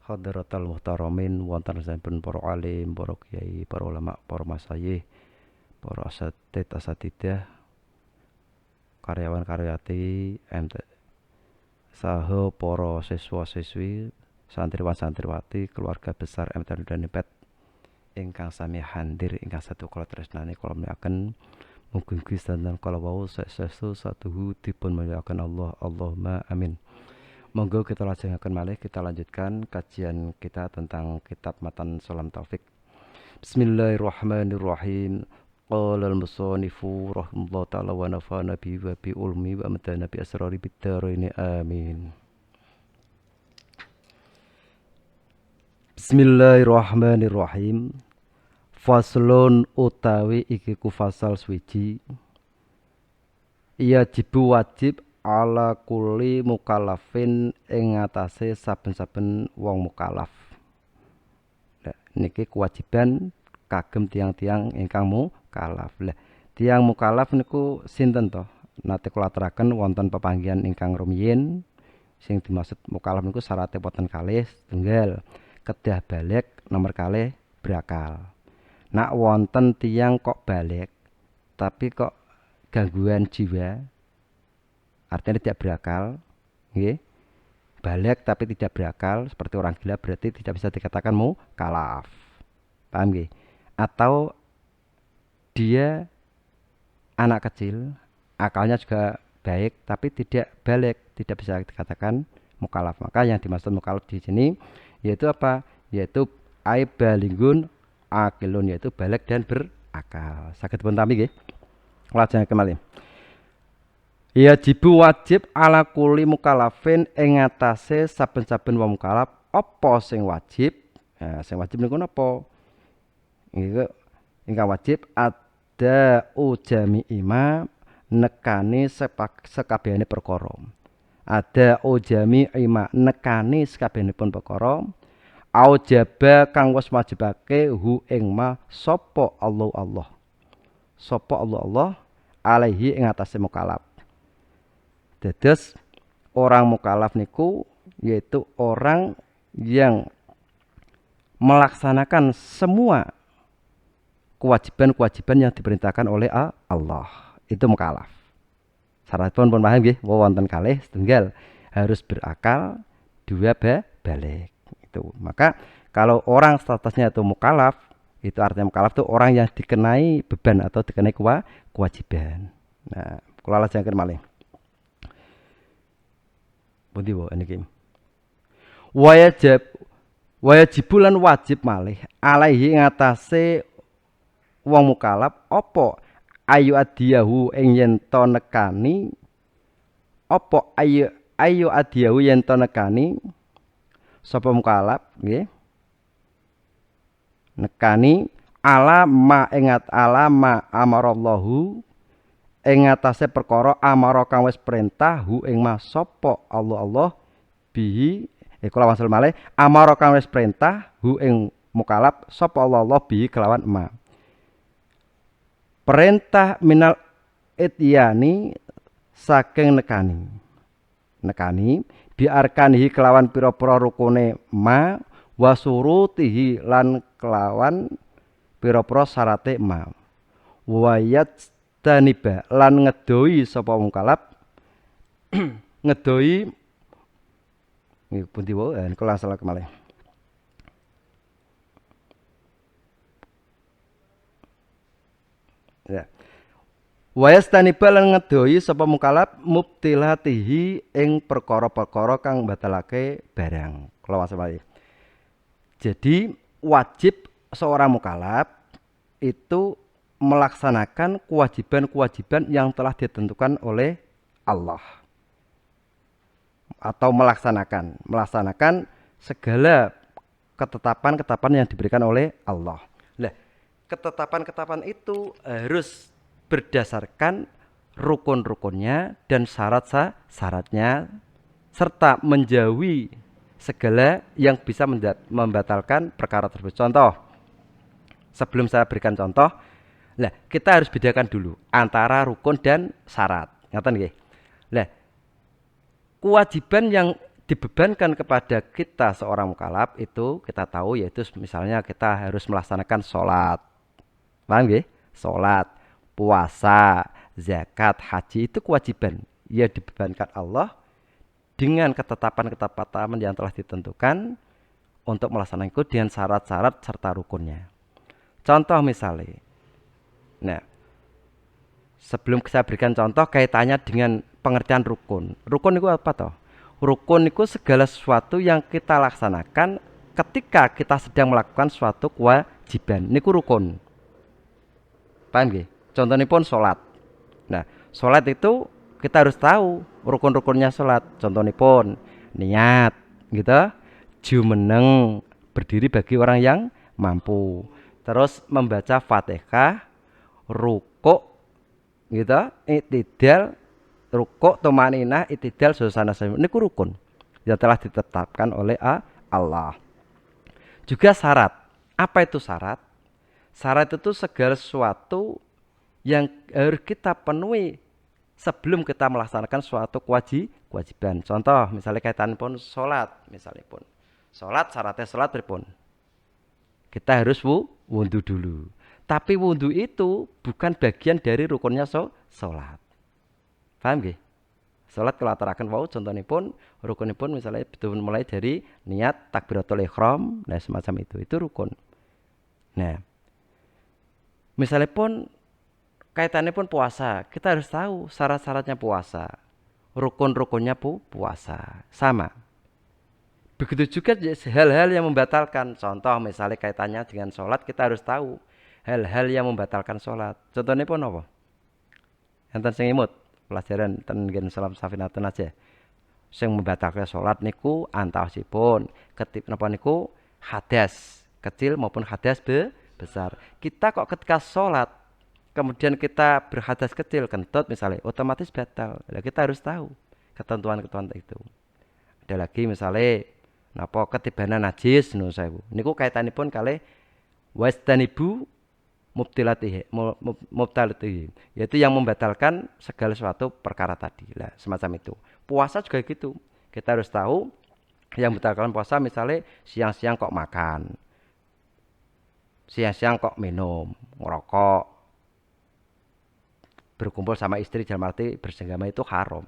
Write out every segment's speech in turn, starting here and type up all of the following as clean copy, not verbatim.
Hadratal muhtaramin wonten sampun para alim, para kiai, para ulama, para masyayikh, para asatidah, karyawan-karyati, MT, saha para siswa-siswi, santriwan-santriwati, keluarga besar MT Unipet ingkang sami hadir ingkang satu kala tresnani kula muliaken. Mugi-mugi sedanten kala wau saestu satuhu dipun muliaken Allah. Allahumma amin. Monggo kita lajengaken malih, kita lanjutkan kajian kita tentang kitab Matan Salam Taufik. Bismillahirrahmanirrahim. Qala al-musannifu rahimahullahu ta'ala wa nafa'ana bihi wa bi ulmi wa amadana bi asrari bid-dharain amin. Bismillahirrahmanirrahim. Faslun utawi iki ku fasal swiji. Ia jibu wajib ala kulli mukallafin ing ngatasé saben-saben wong mukallaf. Lah niki kewajiban kagem tiang-tiang ingkang mukallaf. Lah tiang mukallaf niku sinten to? Nate kula aturaken wonten pepanggihan ingkang rumiyin sing dimaksud mukallaf niku syaratipun wonten kalih setunggal kedah balik, nomor kalih berakal. Nak wonten tiang kok balik tapi kok gangguan jiwa, artinya tidak berakal, nggih. Balik tapi tidak berakal, seperti orang gila, berarti tidak bisa dikatakan mukallaf. Paham nggih? Atau dia anak kecil, akalnya juga baik tapi tidak balik, tidak bisa dikatakan mukallaf. Maka yang dimaksud mukallaf di sini yaitu apa? Yaitu aibalinggun akilun, yaitu balik dan berakal. Saged dipun tampi nggih. Lajeng kembali. Ya jibu wajib ala kuli mukallafin ing ngatasé saben-saben wong mukallaf. Apa sing wajib? Nah, sing wajib niku napa? Niku ingkang wajib ada ujami ima nekani sekabehane perkara. Ada ujami ima nekani sekabehanipun perkara. Aujaba kang wis wajibake hu ing ma sapa Allah. Sapa Allah alaihi ing atase mukallaf. Dados orang mukallaf niku yaitu orang yang melaksanakan semua kewajiban-kewajiban yang diperintahkan oleh Allah. Itu mukallaf. Syaratipun pun paham nggih, wonten kalih setunggal harus berakal, dua balik. Itu. Maka kalau orang statusnya itu mukallaf, itu artinya mukallaf itu orang yang dikenai beban atau dikenai kewajiban. Nah, kula lajengaken malih. Pundi wae niki. Wajibulan wajib malih alaihi ngatasé wong mukallaf apa ayu adiyahu ing yen to nekani apa ayu adiyahu yen to nekani sapa mukallaf nggih nekani alama ingat alama amarallahu ing atase perkara amara kang wis perintah hu ing ma sapa Allah bihi kula wasul malih amara kang wis perintah hu ing mukallaf sapa Allah bihi kelawan ma perintah minal ityani saking nekani biarkanihi kelawan pira-pira rukune ma wasurutihi lan kelawan pira-pira syarate ma wayat taniba lan ngedoi sapa mukallaf ngedoi nggih pundi wae kula salah kemalih ya wayas taniba lan ngedoi sapa mukallaf mubtilatihi ing perkara-perkara kang batalake barang kula wasalih. Jadi wajib seorang mukallaf itu melaksanakan kewajiban-kewajiban yang telah ditentukan oleh Allah atau melaksanakan segala ketetapan-ketetapan yang diberikan oleh Allah. Nah, ketetapan-ketetapan itu harus berdasarkan rukun-rukunnya dan syarat-syaratnya serta menjauhi segala yang bisa membatalkan perkara tersebut. Contoh, sebelum saya berikan contoh, nah kita harus bedakan dulu antara rukun dan syarat. Ngaten nggih. Nah, kewajiban yang dibebankan kepada kita seorang mukallaf itu kita tahu yaitu misalnya kita harus melaksanakan sholat, paham nggih? Sholat, puasa, zakat, haji itu kewajiban. Ya dibebankan Allah dengan ketetapan-ketetapan yang telah ditentukan untuk melaksanakan itu dengan syarat-syarat serta rukunnya. Contoh misalnya, nah sebelum saya berikan contoh kaitannya dengan pengertian rukun. Rukun itu apa toh? Rukun itu segala sesuatu yang kita laksanakan ketika kita sedang melakukan suatu kewajiban. Niku rukun. Paham nggih? Contohnya pun sholat. Nah, sholat itu kita harus tahu rukun-rukunnya sholat. Contohnya pun niat, gitu. Jumeneng, berdiri bagi orang yang mampu. Terus membaca Fatihah, rukuk, gitu, itidal, rukuk, tumaninah, itidal, susana samim. Ini rukun yang telah ditetapkan oleh Allah. Juga syarat. Apa itu syarat? Syarat itu segala sesuatu yang harus kita penuhi sebelum kita melaksanakan suatu kewajiban. Contoh, misalnya kaitan pun sholat, misalnya pun sholat, syaratnya sholat pun kita harus wudhu dulu. Tapi wudhu itu bukan bagian dari rukunnya sholat. Paham nggih? Sholat kalau atarakan wau contohnya pun rukunipun misalnya betul mulai dari niat takbiratul ihram, nah semacam itu rukun. Nah, misalnya pun kaitannya pun puasa, kita harus tahu syarat-syaratnya puasa, rukun-rukunnya puasa, sama. Begitu juga hal-hal yang membatalkan. Contoh misalnya kaitannya dengan sholat, kita harus tahu hal-hal yang membatalkan sholat. Contohnya pun apa? Enten sing imut pelajaran ten ngen salam safinatun aja. Sing membatalkan sholat niku antawisipun ketip napa niku hadas kecil maupun hadas besar. Kita kok ketika sholat kemudian kita berhadas kecil kentut misalnya otomatis batal. Nah, kita harus tahu ketentuan-ketentuan itu. Ada lagi misalnya napa ketibanan najis nu sewu. Niku kaitanipun kalih wastanibu mubtilatihi yaitu yang membatalkan segala sesuatu perkara tadi. Lah, semacam itu. Puasa juga gitu. Kita harus tahu yang membatalkan puasa misalnya siang-siang kok makan. Siang-siang kok minum, ngerokok. Berkumpul sama istri dalam arti bersenggama itu haram.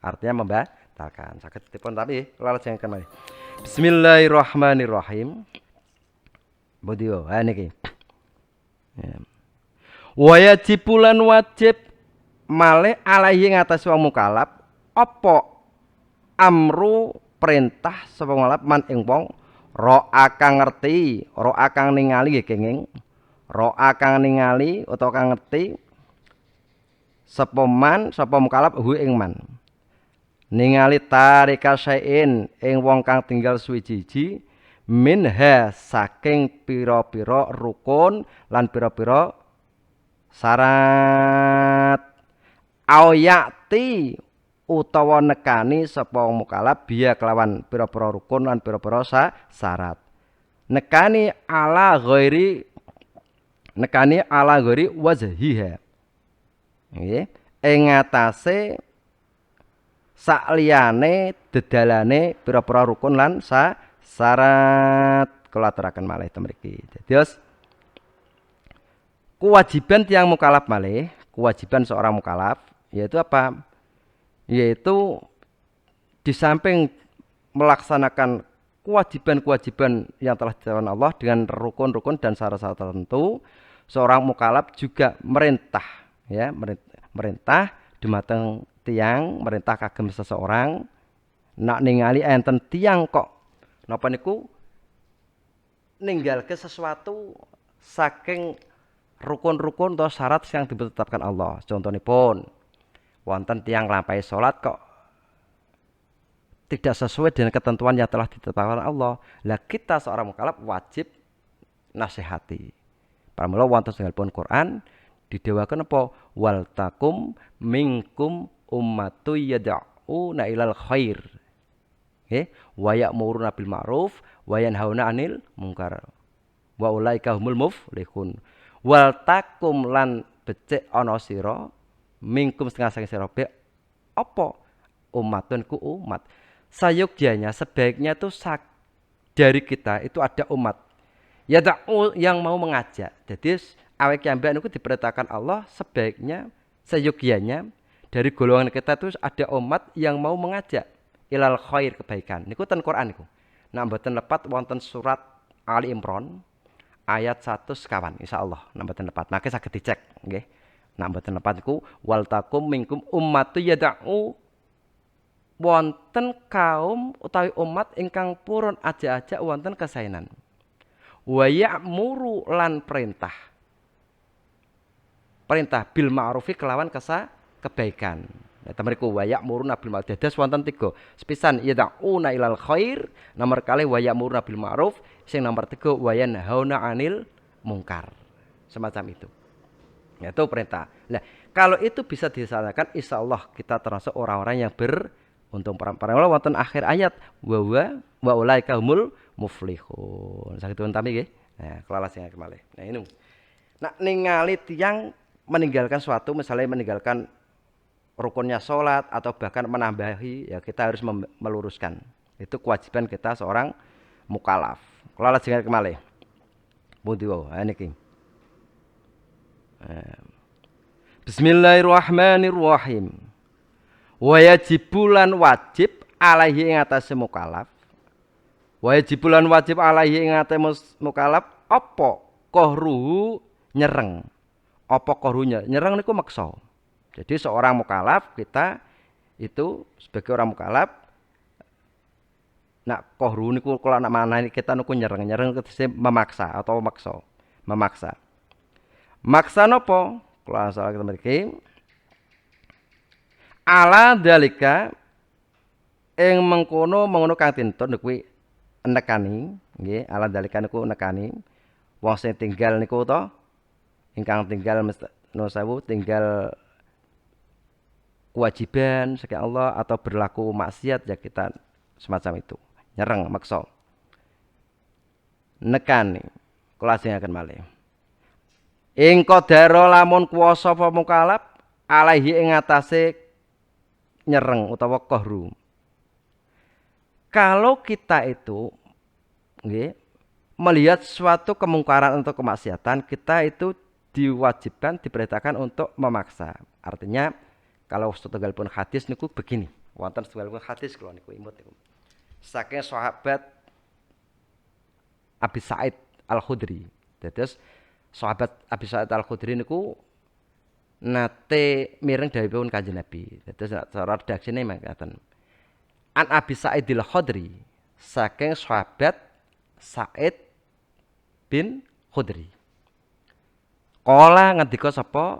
Artinya membatalkan. Sakit tipon tapi lalat yang kembali. Bismillahirrahmanirrahim. Bodio, niki. Wajibulan wajib malih alaihi ngatas wong mukallaf apa amru perintah sapa mukallaf man ing wong ro'a kang ngerti, ro'a kang ningali nggih kenging, ro'a kang ningali utawa kang ngerti sapa man sapa mukallaf hu ing man. Ningali tarika syai'in ing wong kang tinggal suwi-siji minha saking pira-pira rukun lan pira-pira syarat ayati utawa nekani sapa mukallaf biya kelawan pira-pira rukun lan pira-pira syarat nekani ala ghairi wajhiha nggih ing atase sakliyane dedalane pira-pira rukun lan syarat kula aturaken malih temriki. Dados kewajiban tiang mukallaf malih, kewajiban seorang mukallaf yaitu apa? Yaitu di samping melaksanakan kewajiban-kewajiban yang telah ditetapkan Allah dengan rukun-rukun dan syarat-syarat tertentu, seorang mukallaf juga merintah ya, merintah dumateng tiang, merintah kagem seseorang nak ningali enten tiang kok napa niku ninggalke sesuatu saking rukun-rukun atau syarat yang ditetapkan Allah. Contohipun wonten tiang nglampahi salat kok tidak sesuai dengan ketentuan yang telah ditetapkan Allah. Lah kita seorang mukallaf wajib nasihati. Pramila wonten setunggalipun Quran didewaken apa wal takum minkum ummatu yad'una ilal khair. Nggih, wa ya'muruna bil ma'ruf wa yanhauna 'anil munkar. Wa ulaika humul muflihun. Wal takum lan becik ana sira minkum setengah saking sira be apa ummatun ku umat Sayogyanya sebaiknya itu dari kita itu ada umat ya yang mau mengajak. Jadi awake kiambean itu diperintahkan Allah sebaiknya seyogyanya dari golongan kita itu ada umat yang mau mengajak ilal khair kebaikan. Niku ten Quran niku. Nah mboten lepat wonten surat Ali Imran ayat 1 sekawan insyaallah nah mboten lepat. Maka saged dicek nggih. Nah mboten lepat niku wal takum minkum ummatu yad'u wonten kaum utawi umat ingkang purun ajak-ajak wonten kesainan. Wa ya'muru lan perintah. Perintah bil ma'rufi kelawan kebaikan. Nah, mriku wa ya'muruna bil ma'ruf. Dados wonten 3. Sepisan yad'una ilal khair, nomor kali wa ya'muruna bil ma'ruf, sing nomor 3 wa yanhauna 'anil munkar. Semacam itu. Itu perintah. Nah, kalau itu bisa dilaksanakan insyaallah kita termasuk orang-orang yang beruntung. Para wonten akhir ayat wa ulaika humul muflihun. Saged untami nggih. Nah, kelalas sing kemalih. Nah, ini. Nah, ningali tiyang meninggalkan suatu misalnya meninggalkan rukunnya sholat atau bahkan menambahi ya kita harus meluruskan. Itu kewajiban kita seorang mukallaf. Kelalas sing kemalih. Pundi wae niki. Bismillahirrahmanirrahim. Wa yajibulan wajib alaihi ing atase mukallaf. Wa yajibulan wajib alaihi ing atase mukallaf apa kohruhu nyereng. Apa kohrunya? Nyereng niku maksa. Jadi seorang mukallaf kita itu sebagai orang mukallaf nak kohru niku kula nak manani kita niku nyereng tegese memaksa atau memaksa. Maksa napa? Kula asal kita mriki. Ala dalika ing mengkono kang tintun kuwi nekani nggih ala dalika niku nekani wong sing tinggal niku to ingkang tinggal nusawu tinggal kewajiban saking Allah atau berlaku maksiat ya kita semacam itu nyereng maksa nekani kula ajengaken malih ing qadara lamun kuwasa apa mukallaf alaihi ing atase nyereng utawa kohru. Kalau kita itu nggih melihat suatu kemungkaran atau kemaksiatan, kita itu diwajibkan diperintahkan untuk memaksa. Artinya kalau setunggalipun hadis niku begini, wonten setunggalipun hadis kula niku imut niku. Saking sahabat Abi Sa'id Al-Khudri. Dados sahabat Abi Sa'id Al-Khudri niku nate mireng dawuhipun Kanjeng Nabi. Dados cara redaksine mangkaten. An Abi Sa'id Al-Khudri saking sahabat Sa'id bin Khudri. Kala ngendika sapa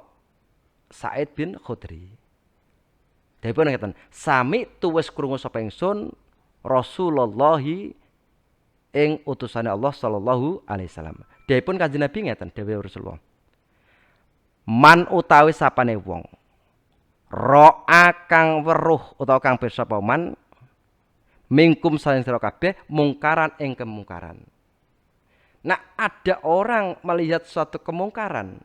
Sa'id bin Khudri. Dawuhipun ngeten, sami tuwis krungu sapa ingsun Rasulullah ing utusane Allah sallallahu alaihi wasallam. Dawuhipun Kanjeng Nabi ngeten dawuh Rasulullah. Man utawi sapane wong ro'a kang weruh utawa kang pirsa apa man mingkum saling sira kabeh mungkaran ing kemungkaran. Nah, ada orang melihat suatu kemungkaran.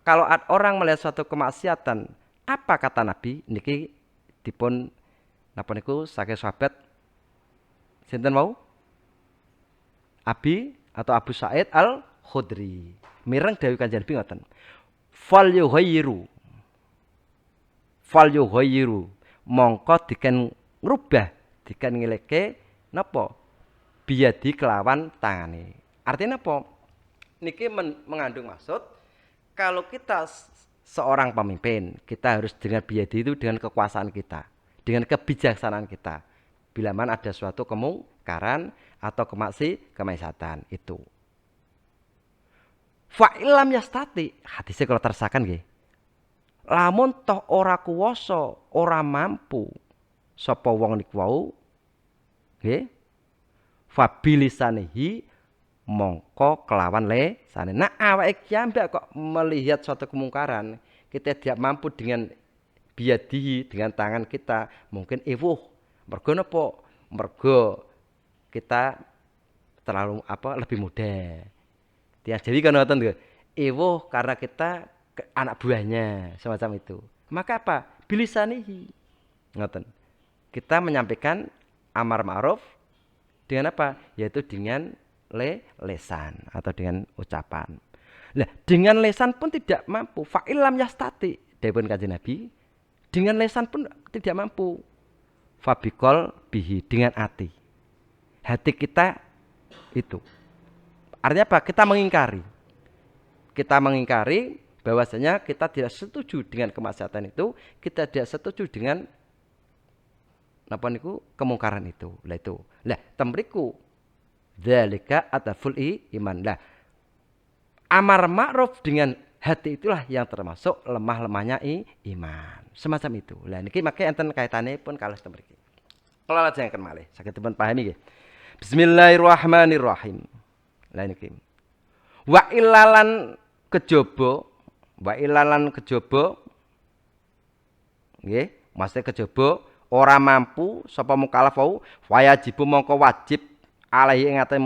Kalau orang melihat suatu kemaksiatan, apa kata Nabi? Niki dipun napa niku saking sahabat sinten wau? Abi atau Abu Sa'id Al-Khudri. Mireng dawuh Kanjeng Nabi ngoten. Fal yughayyiru mongko diken ngrubah diken ngeleke napa? Biadi kelawan tangane. Artinya apa? Niki mengandung maksud kalau kita seorang pemimpin, kita harus dengan biadi itu dengan kekuasaan kita, dengan kebijaksanaan kita. Bila mana ada suatu kemungkaran atau kemaksiatan itu. Fa'ilam yastati, hadisnya kalau tersakan nggih. Lamun toh ora kuwasa, ora mampu sapa wong niku wau nggih. Fabilisanihi mongko kelawan lesane. Nah, awake kiambak kok melihat suatu kemungkaran, kita tidak mampu dengan biadihi dengan tangan kita, mungkin mergo napa? Mergo kita terlalu lebih muda. Tiang Jawi kan ngoten lho. Karena kita anak buahnya semacam itu. Maka apa? Bilisanihi. Ngoten. kita menyampaikan amar ma'ruf dengan apa? Yaitu dengan lesan atau dengan ucapan. Nah, dengan lesan pun tidak mampu. Fa'ilam yastati, dipun Kanjeng Nabi, dengan lesan pun tidak mampu. Fabikol bihi, dengan hati. Hati kita itu. Artinya apa? Kita mengingkari. Kita mengingkari bahwasanya kita tidak setuju dengan kemaksiatan itu, kita tidak setuju dengan napa niku kemungkaran itu. Lah itu. Lah, temriku dzalika ataful iman. Lah, amar ma'ruf dengan hati itulah yang termasuk lemah-lemahnya iman. Semacam itu. Lah niki make enten kaitane pun kalah ten mriki. Kula lajengaken malih, saged dipun pahami nggih. Bismillahirrahmanirrahim. Lah niki. Wa ilalan kejaba, nggih, maksudnya kejaba ora mampu sapa mukallaf wau, wajibu mongko wajib alaihi ing atase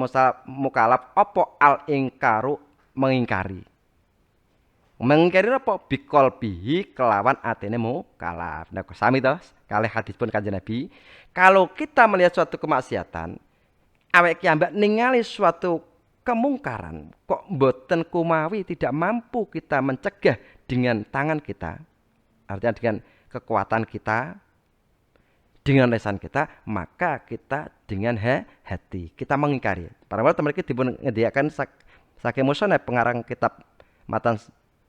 mukallaf apa al ingkaru mengingkari. Mengingkari apa? Bikol bihi kelawan atene mukallaf. Nah, sami to kalih hadis pun Kanjeng Nabi. Kalau kita melihat suatu kemaksiatan, awake kiambak ningali suatu kemungkaran, kok mboten kumawi tidak mampu kita mencegah dengan tangan kita, artinya dengan kekuatan kita, dengan lisan kita, maka kita dengan hati kita mengingkari. Para ulama mereka dipun ngediakan saking musonef pengarang kitab Matan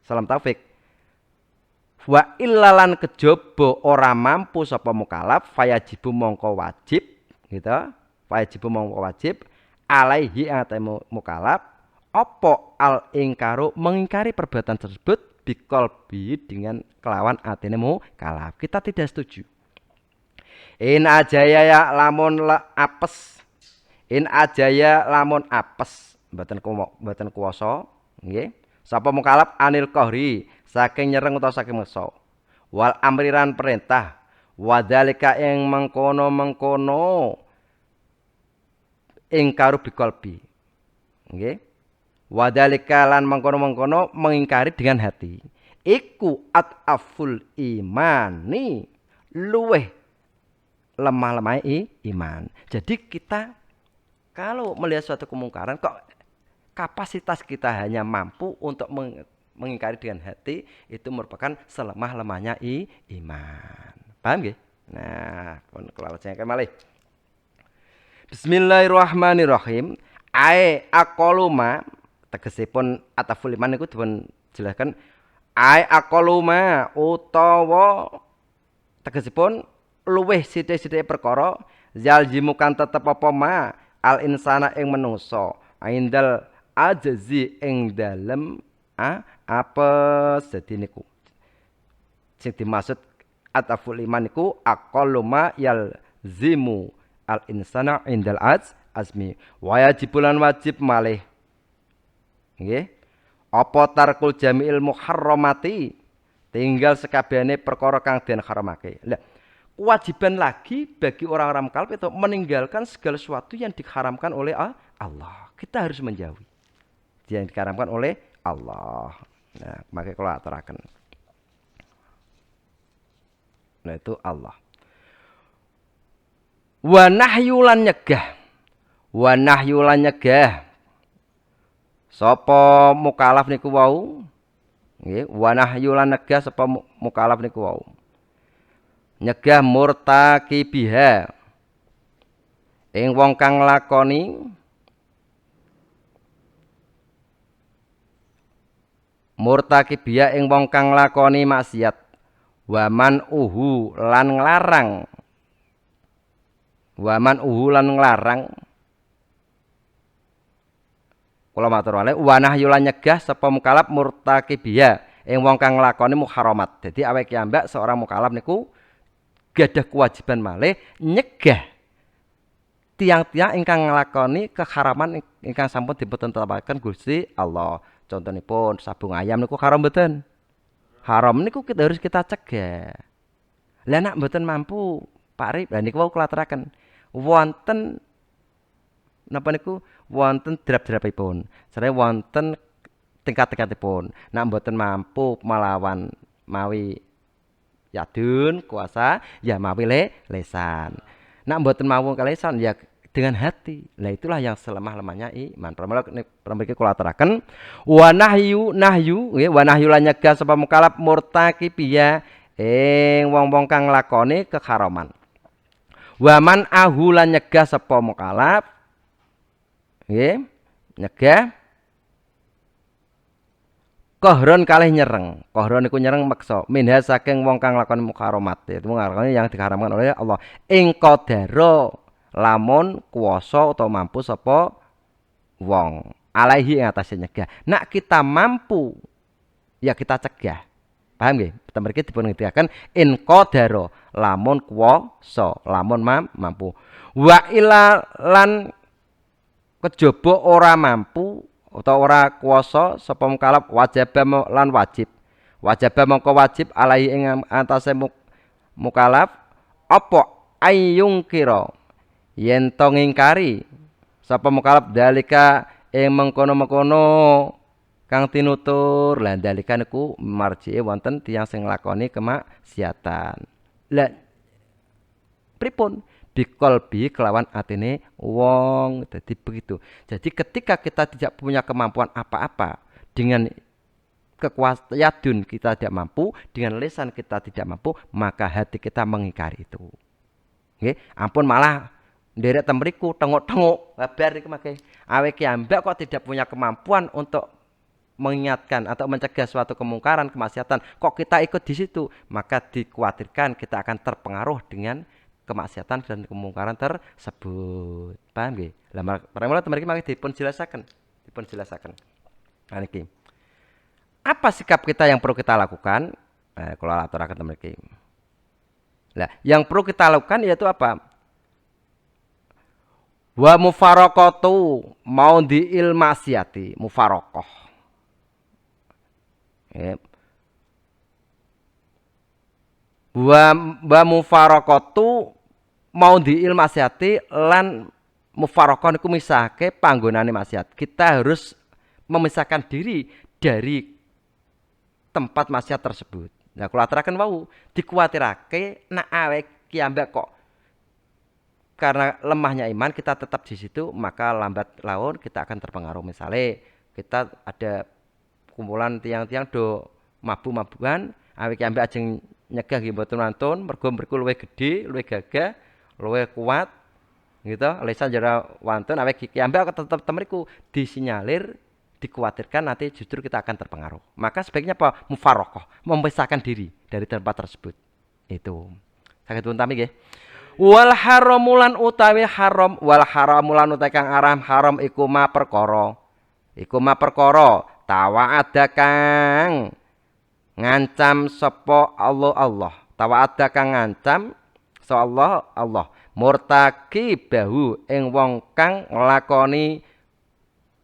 Salam Taufik. Wa illalan kejaba ora mampu sapa mukallaf fayajibu mongko wajib gitu. Fayajibu mongko wajib alaihi atase mukallaf apa al ingkaru mengingkari perbuatan tersebut biqalbi dengan kelawan atine mukallaf. Kita tidak setuju. In ajaya ya lamun apes. In ajaya lamun apes mboten kuwasa nggih. Sapa mukallaf anil qahri saking nyereng utawa saking meksa. Wal amriran perintah wadzalika ing mengkono-mengkono ingkaru biqalbi. Nggih. Wadzalika lan mengkono-mengkono mengingkari dengan hati. Iku ataful imani luweh lemah-lemah iman. Jadi kita kalau melihat suatu kemungkaran kok kapasitas kita hanya mampu untuk mengingkari dengan hati, itu merupakan selemah-lemahnya iman. Paham nggih? Nah, pun kula lajengaken malih. Bismillahirrahmanirrahim. Ae aqaluma tegesipun ataful iman niku dipun jelaskan ae aqaluma utawa tegesipun luweh sithik-sithik perkara zaljimu kan tetep apa ma al insana ing manungsa aindal ajzi ing dalem apa dadi niku sing dimaksud ataful iman niku aqalluma yalzimu al insana indal azmi wajibulan wajib malih nggih apa tarkul jami'il muharramati tinggal sekabehane perkara kang den haramake. Lah kewajiban lagi bagi orang-orang mukallaf itu meninggalkan segala sesuatu yang diharamkan oleh Allah. Kita harus menjauhi yang diharamkan oleh Allah. Nah, maka kalau aturaken. Nah, itu Allah. Wa nahyulan nyegah. Wa nahyulan nyegah. Sapa mukallaf niku wau? Nggih, wa nahyulan nyegah sapa mukallaf niku wau. Nyegah murtaqibiha. Ing wong kang lakoni murtaqibiha ing wong kang lakoni maksiat. Waman uhu lan nglarang. Waman uhu lan nglarang. Kula matur wale wa nahyulan nyegah sapa mukallaf murtaqibiha ing wong kang nglakoni muharamat. Dadi awake kiambak seorang mukallaf niku gadah kewajiban malih nyegah tiang-tiang ingkang nglakoni keharaman ingkang sampun dipuntetelaken Gusti Allah. Contonipun sabung ayam niku haram mboten? Haram niku kita harus kita cegah. Lah nek mboten mampu, Pak Rip, lah niku wau kula aturaken. Wonten napa niku wonten drap-drapipun. Sareng wonten tingkat-tingkatipun. Nek mboten mampu melawan mawi Yadun kuasa ya mawi lesan. Nak mboten mawon kalesan ya dengan hati. Lah itulah yang selemah-lemahnya iman. Pramila kula aturaken wa nahyu nggih wa nahyu lan nyegah sapa mukallaf murtaqibiya wong-wong kang nglakoni keharaman. Wa man ahu lan nyegah sapa mukallaf nggih nyegah kohron kalih nyereng. Kohron iku nyereng meksa. Minha saking wong kang lakoni muharamat. Itu nglakoni yang diharamkan oleh Allah. Ing qadara lamun kuwasa utawa mampu sapa wong. Alaihi ing atase nyegah. Nak kita mampu ya kita cegah. Paham nggih? Mriki dipun ngendikaken in qadara lamun kuwasa, lamun mampu. Wa ila lan kejaba ora mampu utawa ora kuwasa sapa mukallaf wajib lan wajib. Wajib mongko wajib alai ing antase mukallaf apa ayung kira yen to ngingkari sapa mukallaf dalika ing mengkono-mengkono kang tinutur lan dalika niku marji'e wonten tiyang sing nglakoni kemaksiatan. Lah pripun? Biqalbi kelawan atine wong. Jadi begitu. Jadi ketika kita tidak punya kemampuan apa-apa dengan kekuasaan yadun kita tidak mampu, dengan lisan kita tidak mampu, maka hati kita mengingkari itu. Nggih, ampun malah nderek temriku tengok-tengok kabar iki make awe ki ambek kok tidak punya kemampuan untuk mengingatkan atau mencegah suatu kemungkaran, kemaksiatan, kok kita ikut di situ, maka dikhawatirkan kita akan terpengaruh dengan kemaksiatan dan kemungkaran tersebut. Paham nggih? Lah pramila mriki mangke dipun jelasaken. Nah niki. Apa sikap kita yang perlu kita lakukan? Kula aturaken mriki. Lah, yang perlu kita lakukan yaitu apa? Wa mufaraqatu maudhi'il maksiati, mufaraqah. Wa mufaraqatu maudhi'il maksiati lan mufaraqah niku misahke panggonane maksiat. Kita harus memisahkan diri dari tempat maksiat tersebut. Nah, kula aturaken wau dikuwatirake nek awake ki ambek kok karena lemahnya iman kita tetap di situ, maka lambat laun kita akan terpengaruh. Misalnya kita ada kumpulan tiang-tiang do mabuk-mabukan, awake ki ambek ajeng nyegah nggih mboten wonten, mergo luwih gedhe, luwih gagah, luwih kuat gitu. Lisan jara wonten awake ki ambek tetep temriku disinyalir, dikhawatirkan nanti justru kita akan terpengaruh. Maka sebaiknya apa? Mufaraqah, memisahkan diri dari tempat tersebut. Itu. Saged pun tami nggih. Wal haramulan utawi haram, wal haramulan utawi kang haram iku ma perkara. Iku ma perkara tawaada kang ngancam sapa Allah. Tawaada kang ngancam sapa Allah. Murtaki bahu ing wong kang nglakoni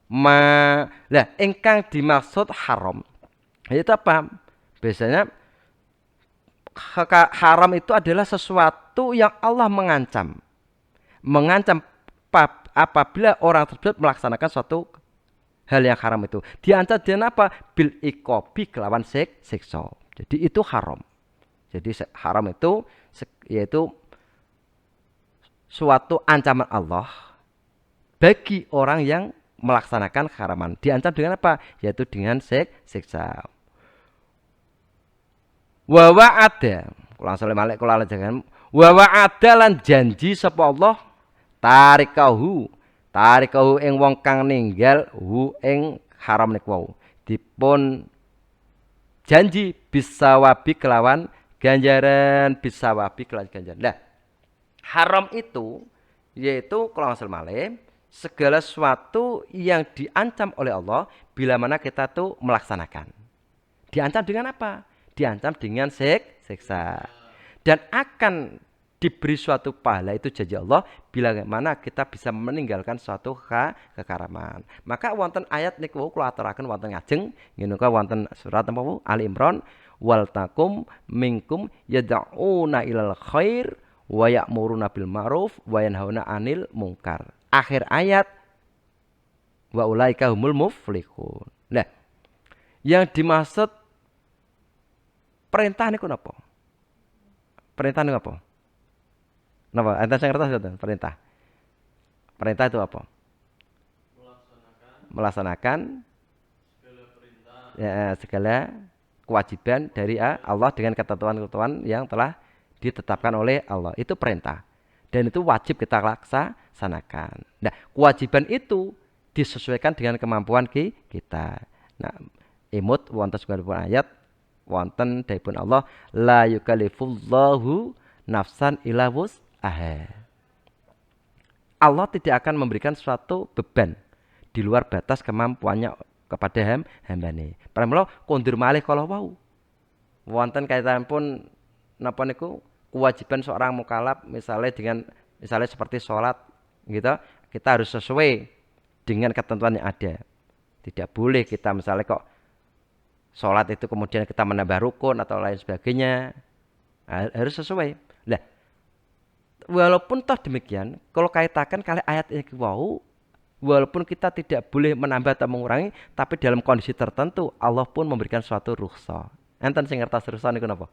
lah ingkang dimaksud haram itu apa? Biasanya haram itu adalah sesuatu yang Allah mengancam apabila orang tersebut melaksanakan suatu hal yang haram itu diancam dengan apa? Bil iqabi kelawan siksa. Jadi itu haram. Jadi haram itu yaitu suatu ancaman Allah bagi orang yang melaksanakan haraman. Diancam dengan apa? Yaitu dengan siksa. Wa wa'ada. Kula saleh malih kula lajengan. Wa wa'ada lan janji sapa Allah tarikahu ing wong kang ninggal ing haram niku wau. Dipun janji bisawabi kelawan ganjaran Nah, haram itu yaitu kula saleh malih segala sesuatu yang diancam oleh Allah bila mana kita tuh melaksanakan. Diancam dengan apa? Diancam dengan siksa. Dan akan diberi suatu pahala itu janji Allah bila mana kita bisa meninggalkan suatu kekaraman. Maka wonten ayat niku kula aturaken wonten ngajeng ngenika wonten surat napa Ali Imran wal takum minkum yad'una ilal khair wa ya'muruna bil ma'ruf wa yanhauna 'anil munkar. Akhir ayat wa ulaika humul muflihun. Nah, yang dimaksud perintah niku napa? Perintah itu apa? Napa? Enten sing ngertos mboten? Perintah. Perintah itu apa? Melaksanakan ya, segala kewajiban dari Allah dengan ketentuan-ketentuan yang telah ditetapkan oleh Allah. Itu perintah. Dan itu wajib kita laksanakan. Nah, kewajiban itu disesuaikan dengan kemampuan kita. Nah, imut wonten setunggalipun ayat wonten dipun Allah la yukallifullahu nafsan illa wus'aha. Allah tidak akan memberikan suatu beban di luar batas kemampuannya kepada hambane. Pramila kondur malih kala wau. Wonten kaitanipun napa niku kewajiban seorang mukallaf misalnya seperti sholat gitu, kita harus sesuai dengan ketentuan yang ada. Tidak boleh kita misalnya kok sholat itu kemudian kita menambah rukun atau lain sebagainya. Harus sesuai. Nah, walaupun toh demikian, kalau kaitakan kali ayat ini wau, walaupun kita tidak boleh menambah atau mengurangi, tapi dalam kondisi tertentu Allah pun memberikan suatu rukhsah. Enten sing ngertos rukhsah niku napa?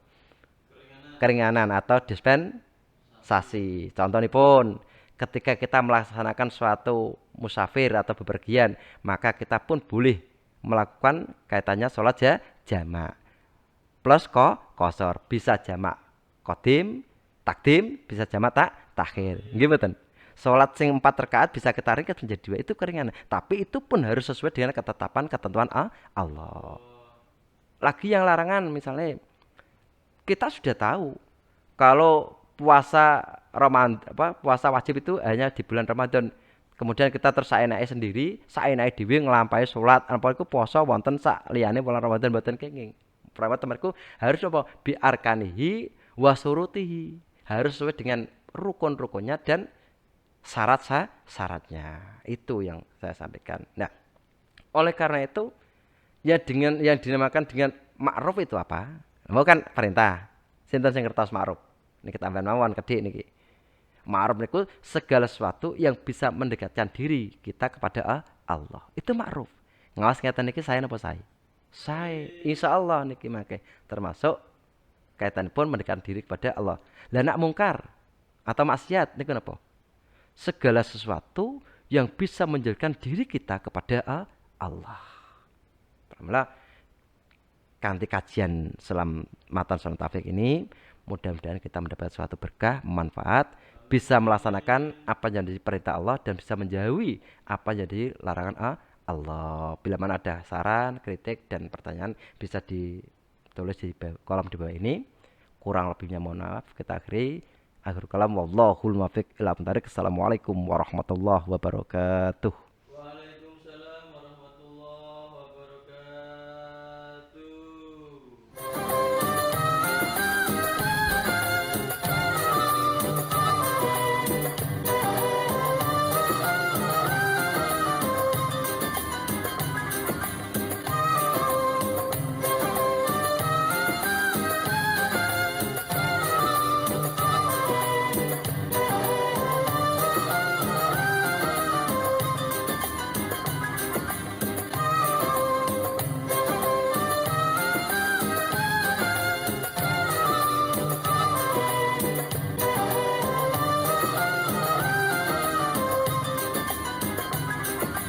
Keringanan atau dispensasi. Contohipun, ketika kita melaksanakan suatu musafir atau bepergian, maka kita pun boleh melakukan kaitannya sholat jamak. Plus qasar, bisa jamak qadim, takdim, bisa jamak takhir. Nggih mboten? Salat sing 4 rakaat bisa kita ringkas menjadi 2 itu keringanan. Tapi itu pun harus sesuai dengan ketetapan ketentuan Allah. Lagi yang larangan misalnya kita sudah tahu kalau puasa puasa wajib itu hanya di bulan Ramadan. Kemudian kita terus saenake sendiri, saenake dhewe nglampahi salat, apa iku puasa wonten sak liyane bulan Ramadan mboten kenging. Perawat temanku harus apa? Bi arkanihi wa surutihi. Harus sesuai dengan rukun-rukunnya dan syaratnya. Itu yang saya sampaikan. Nah, oleh karena itu ya dengan yang dinamakan dengan ma'ruf itu apa? Mau kan perintah. Sinten sing ngertos ma'ruf? Niki tambahan mawon kedhik niki. Ma'ruf niku segala sesuatu yang bisa mendekatkan diri kita kepada Allah. Itu ma'ruf. Ngawas ngeten niki saya napa saya? Saya insyaallah niki mangke termasuk kaitanipun mendekatkan diri kepada Allah. Lah nak mungkar atau maksiat niku napa? Segala sesuatu yang bisa menjadikan diri kita kepada Allah. Alhamdulillah kanthi kajian selamatan salam taufik ini mudah-mudahan kita mendapat suatu berkah, manfaat, bisa melaksanakan apa yang jadi perintah Allah dan bisa menjauhi apa yang jadi larangan Allah. Bila mana ada saran, kritik dan pertanyaan bisa ditulis di kolom di bawah ini. Kurang lebihnya mohon maaf. Kita akhiri. Akhirul kalam wallahul muwaffiq ila aqwamit thoriq. Assalamualaikum warahmatullahi wabarakatuh.